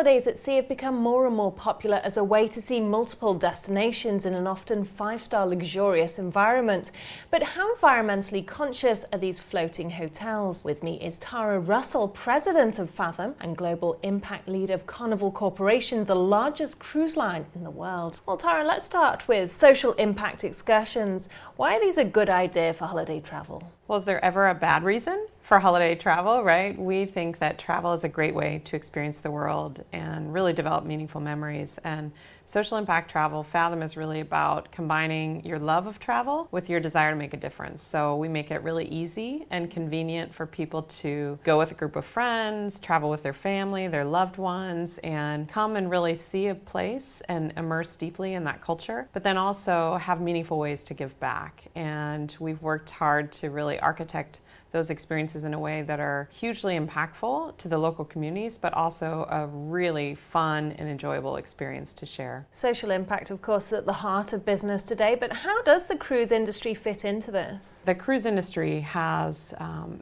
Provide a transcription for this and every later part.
holidays at sea have become more and more popular as a way to see multiple destinations in an often five-star luxurious environment. But how environmentally conscious are these floating hotels? With me is Tara Russell, president of Fathom and global impact lead of Carnival Corporation, the largest cruise line in the world. Well, Tara, let's start with social impact excursions. Why are these a good idea for holiday travel? Well, is there ever a bad reason for holiday travel, right? We think that travel is a great way to experience the world and really develop meaningful memories. And social impact travel, Fathom, is really about combining your love of travel with your desire to make a difference. So we make it really easy and convenient for people to go with a group of friends, travel with their family, their loved ones, and come and really see a place and immerse deeply in that culture, but then also have meaningful ways to give back. And we've worked hard to really architect those experiences in a way that are hugely impactful to the local communities, but also a really fun and enjoyable experience to share. Social impact, of course, is at the heart of business today, but how does the cruise industry fit into this? The cruise industry has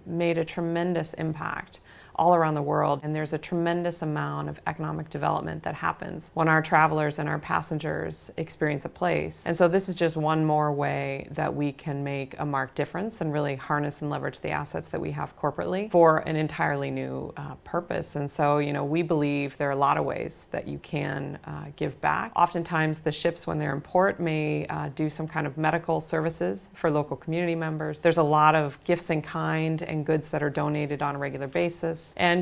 made a tremendous impact all around the world, and there's a tremendous amount of economic development that happens when our travelers and our passengers experience a place. And so this is just one more way that we can make a marked difference and really harness and leverage the assets that we have corporately for an entirely new purpose. And so, we believe there are a lot of ways that you can give back. Oftentimes the ships, when they're in port, may do some kind of medical services for local community members. There's a lot of gifts in kind and goods that are donated on a regular basis. And,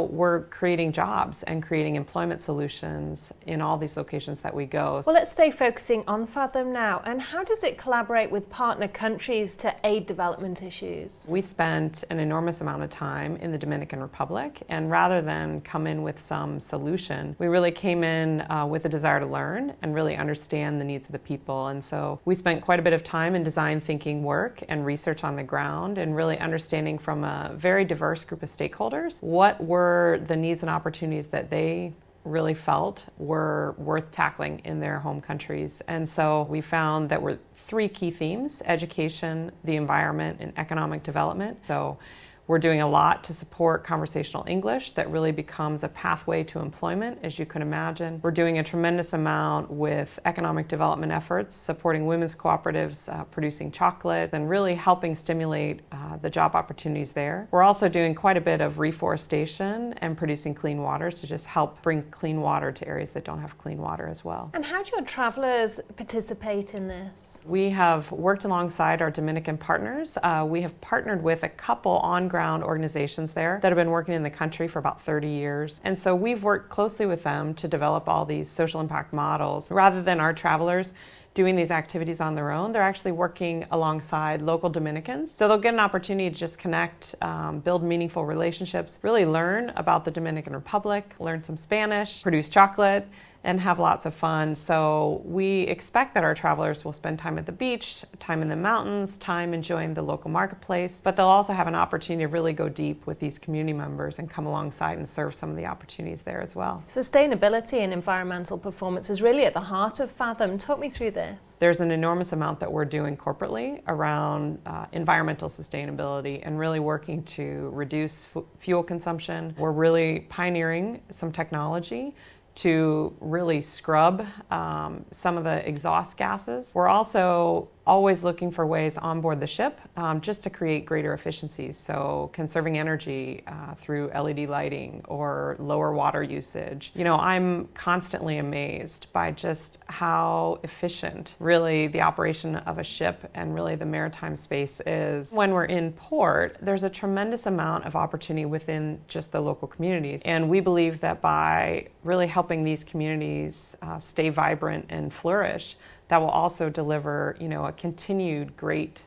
we're creating jobs and creating employment solutions in all these locations that we go. Well, let's stay focusing on Fathom now. And how does it collaborate with partner countries to aid development issues? We spent an enormous amount of time in the Dominican Republic, and rather than come in with some solution, we really came in with a desire to learn and really understand the needs of the people. And so we spent quite a bit of time in design thinking work and research on the ground and really understanding from a very diverse group of stakeholders what were the needs and opportunities that they really felt were worth tackling in their home countries. And so we found that were three key themes: education, the environment, and economic development. So we're doing a lot to support conversational English that really becomes a pathway to employment, as you can imagine. We're doing a tremendous amount with economic development efforts, supporting women's cooperatives, producing chocolate, and really helping stimulate the job opportunities there. We're also doing quite a bit of reforestation and producing clean water to just help bring clean water to areas that don't have clean water as well. And how do your travelers participate in this? We have worked alongside our Dominican partners. We have partnered with a couple on-ground organizations there that have been working in the country for about 30 years. And so we've worked closely with them to develop all these social impact models. Rather than our travelers doing these activities on their own, they're actually working alongside local Dominicans. So they'll get an opportunity to just connect, build meaningful relationships, really learn about the Dominican Republic, learn some Spanish, produce chocolate, and have lots of fun. So we expect that our travelers will spend time at the beach, time in the mountains, time enjoying the local marketplace, but they'll also have an opportunity to really go deep with these community members and come alongside and serve some of the opportunities there as well. Sustainability and environmental performance is really at the heart of Fathom. Talk me through this. There's an enormous amount that we're doing corporately around environmental sustainability and really working to reduce fuel consumption. We're really pioneering some technology to really scrub some of the exhaust gases. We're also always looking for ways on board the ship just to create greater efficiencies. So conserving energy through LED lighting or lower water usage. I'm constantly amazed by just how efficient really the operation of a ship and really the maritime space is. When we're in port, there's a tremendous amount of opportunity within just the local communities. And we believe that by really helping these communities stay vibrant and flourish, that will also deliver, a continued great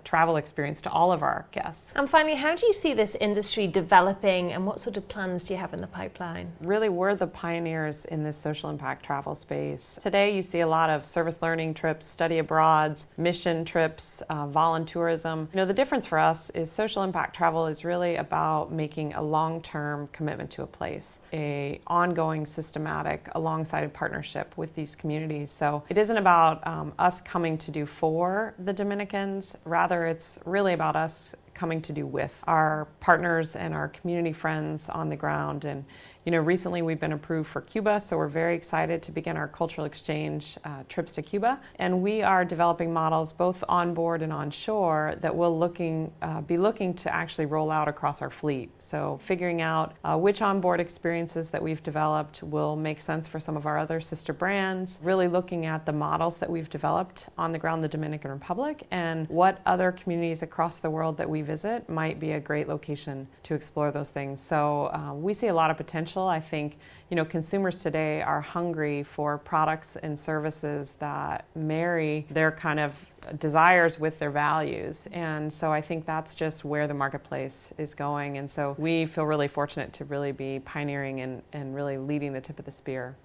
travel experience to all of our guests. And finally, how do you see this industry developing and what sort of plans do you have in the pipeline? Really, we're the pioneers in this social impact travel space. Today, you see a lot of service learning trips, study abroads, mission trips, voluntourism. The difference for us is social impact travel is really about making a long-term commitment to a place, a ongoing, systematic, alongside partnership with these communities. So it isn't about us coming to do for the Dominicans. Rather, it's really about us coming to do with our partners and our community friends on the ground. And Recently we've been approved for Cuba, so we're very excited to begin our cultural exchange trips to Cuba. And we are developing models both on board and on shore that will be looking to actually roll out across our fleet. So figuring out which onboard experiences that we've developed will make sense for some of our other sister brands, really looking at the models that we've developed on the ground in the Dominican Republic and what other communities across the world that we visit might be a great location to explore those things. So we see a lot of potential. I think, consumers today are hungry for products and services that marry their kind of desires with their values. And so I think that's just where the marketplace is going. And so we feel really fortunate to really be pioneering and really leading the tip of the spear.